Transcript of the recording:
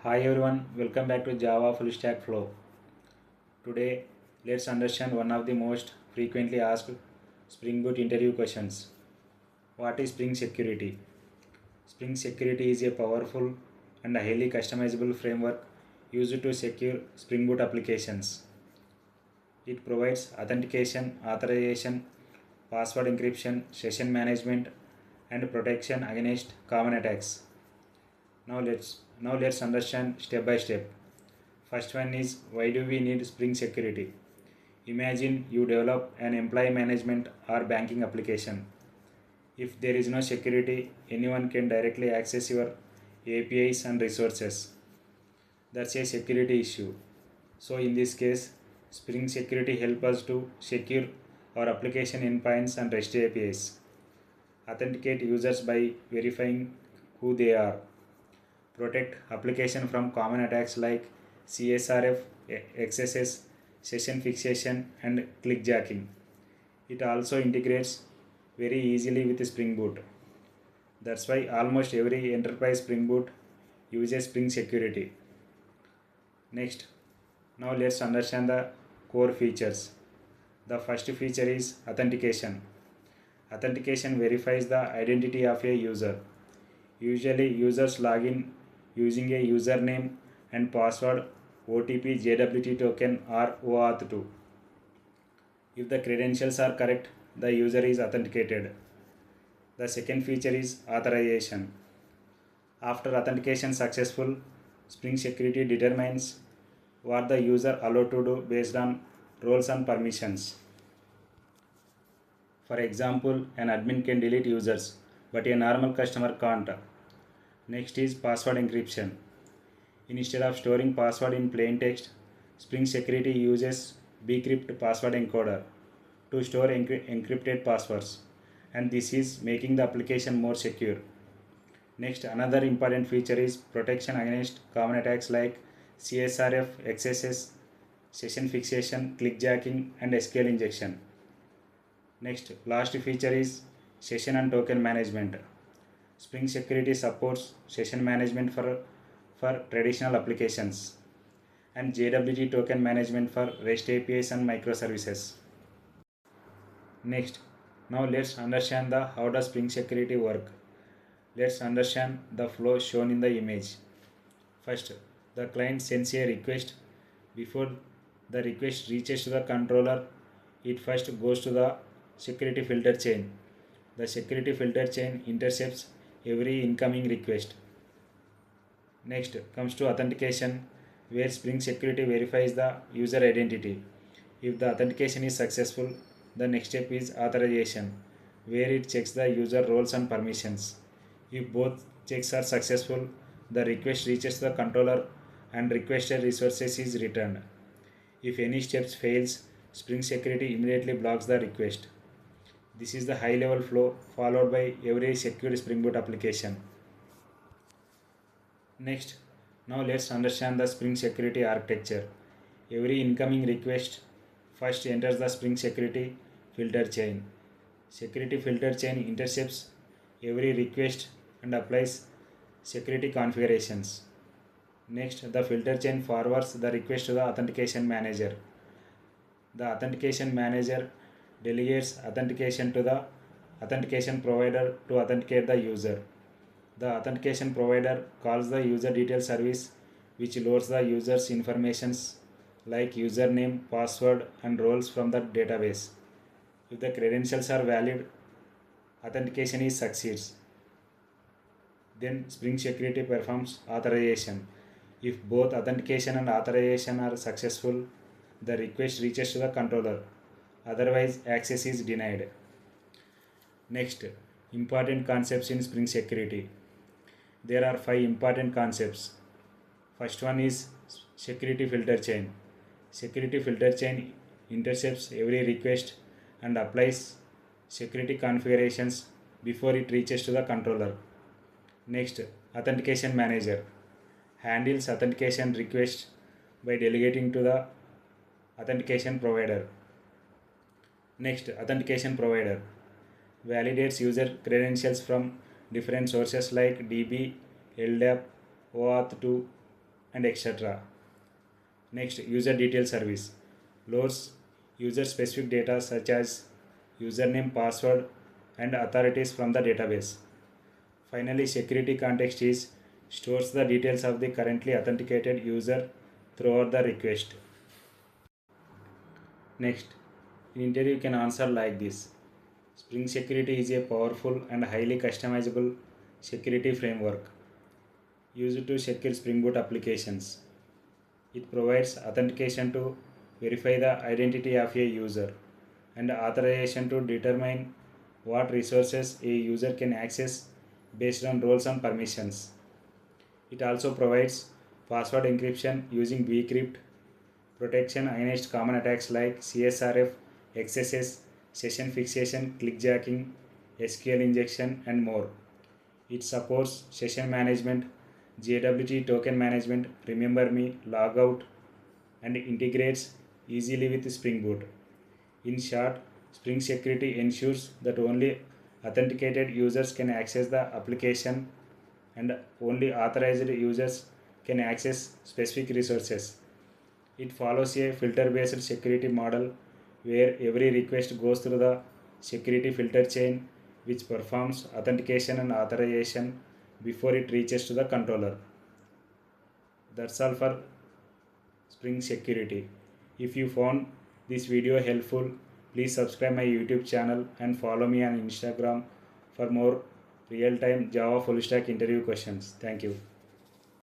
Hi everyone, welcome back to Java Full Stack Flow. Today, let's understand one of the most frequently asked Spring Boot interview questions. What is Spring Security? Spring Security is a powerful and highly customizable framework used to secure Spring Boot applications. It provides authentication, authorization, password encryption, session management, and protection against common attacks. Now let's understand step by step. First one is, why do we need Spring Security? Imagine you develop an employee management or banking application. If there is no security, anyone can directly access your APIs and resources. That's a security issue. So in this case, Spring Security helps us to secure our application endpoints and REST APIs. Authenticate users by verifying who they are. Protect application from common attacks like CSRF, XSS, session fixation, and clickjacking. It also integrates very easily with Spring Boot. That's why almost every enterprise Spring Boot uses Spring Security. Next, now let's understand the core features. The first feature is authentication. Authentication verifies the identity of a user. Usually, users log in using a username and password, OTP, JWT token, or OAuth2. If the credentials are correct, the user is authenticated. The second feature is authorization. After authentication successful, Spring Security determines what the user allowed to do based on roles and permissions. For example, an admin can delete users, but a normal customer can't. Next is password encryption. Instead of storing password in plain text, Spring Security uses BCrypt password encoder to store encrypted passwords, and this is making the application more secure. Next, another important feature is protection against common attacks like CSRF, XSS, session fixation, clickjacking, and SQL injection. Next, last feature is session and token management. Spring Security supports session management for traditional applications and JWT token management for REST APIs and microservices. Next, now let's understand the how does Spring Security work. Let's understand the flow shown in the image. First, the client sends a request. Before the request reaches to the controller, it first goes to the security filter chain. The security filter chain intercepts every incoming request. Next comes to authentication, where Spring Security verifies the user identity. If the authentication is successful, the next step is authorization, where it checks the user roles and permissions. If both checks are successful, the request reaches the controller and requested resources is returned. If any steps fails, Spring Security immediately blocks the request. This is the high level flow followed by every secure Spring Boot application. Next, now let's understand the Spring Security architecture. Every incoming request first enters the Spring Security filter chain. Security filter chain intercepts every request and applies security configurations. Next, the filter chain forwards the request to the Authentication Manager. The Authentication Manager delegates authentication to the Authentication Provider to authenticate the user. The Authentication Provider calls the UserDetailsService, which loads the user's informations like username, password, and roles from the database. If the credentials are valid, authentication succeeds. Then Spring Security performs authorization. If both authentication and authorization are successful, the request reaches to the controller. Otherwise, access is denied. Next, important concepts in Spring Security. There are 5 important concepts. First one is security filter chain. Security filter chain intercepts every request and applies security configurations before it reaches to the controller. Next, Authentication Manager handles authentication requests by delegating to the Authentication Provider. Next, Authentication Provider validates user credentials from different sources like DB, LDAP, OAuth2, and etc. Next, user detail service loads user specific data such as username, password, and authorities from the database. Finally, security context is stores the details of the currently authenticated user throughout the request. Next, in interview you can answer like this. Spring Security is a powerful and highly customizable security framework used to secure Spring Boot applications. It provides authentication to verify the identity of a user and authorization to determine what resources a user can access based on roles and permissions. It also provides password encryption using BCrypt, protection against common attacks like CSRF, XSS, session fixation, clickjacking, SQL injection, and more. It supports session management, JWT token management, remember me, logout, and integrates easily with Spring Boot. In short, Spring Security ensures that only authenticated users can access the application and only authorized users can access specific resources. It follows a filter based security model where every request goes through the security filter chain which performs authentication and authorization before it reaches to the controller. That's all for Spring Security. If you found this video helpful, please subscribe my YouTube channel and follow me on Instagram for more real-time Java full stack interview questions. Thank you.